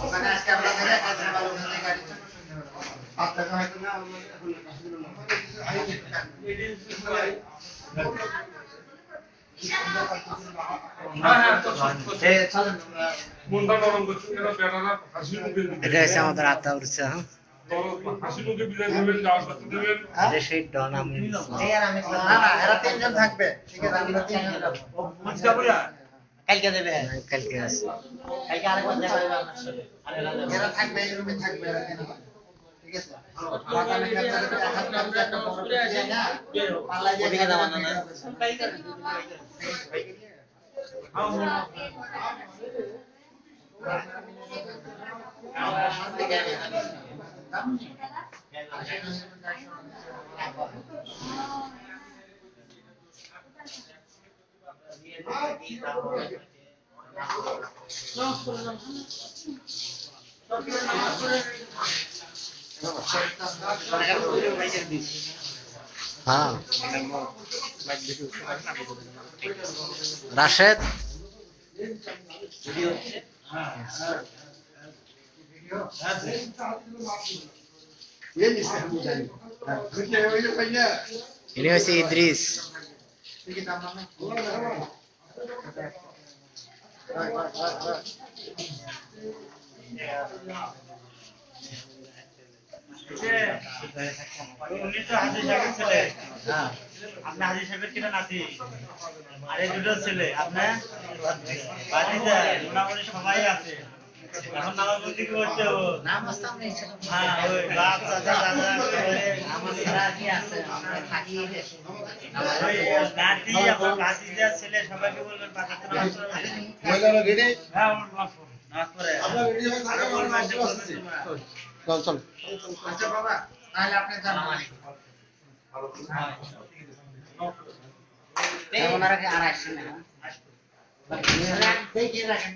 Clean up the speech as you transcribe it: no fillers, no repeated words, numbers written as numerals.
ওখানে আজকে আমরা দেখে কাজে ভালো করে গাড়ি আপনাকে হয়তো না এটা হচ্ছে আমাদের আত্মা উঠছে। এটা সেই ডন আমি এরা তিনজন থাকবে, ঠিক আছে আমরা তিনজন যাবো। কালকে দেবে, কালকে আছে। কালকে আরেকবার দেখা যাবে আপনার সাথে। এরা থাকবে, এই রুমে থাকবে এরা তিনজন, ঠিক আছে? বাগানে কাছে একটা বড় দিয়ে না পাল্লা দিয়ে ওদিকে যাওয়া না হ্যাঁ রাশেদ ইনি হচ্ছে ইদ্রিস। উনি তো হাজি সাহেবের ছেলে। আপনি হাজি সাহেবের কিনা নাতি, আর এই দুটো ছেলে আপনার ভাতিজা, মোটামুটি সবাই আছে। এখন নামাবন্দি করছে ও। হ্যাঁ, ওই বাপ দাদা দাদা নাতি আমার ভাতিজা ছেলে সবাইকে বলবেন পাঠাতে নামাজ পড়ে। হ্যাঁ, নামাজ পড়ে। চল চল। আচ্ছা বাবা, তাহলে আপনি যান। ওনারা কি আর আসছে না? দেখে রাখেন।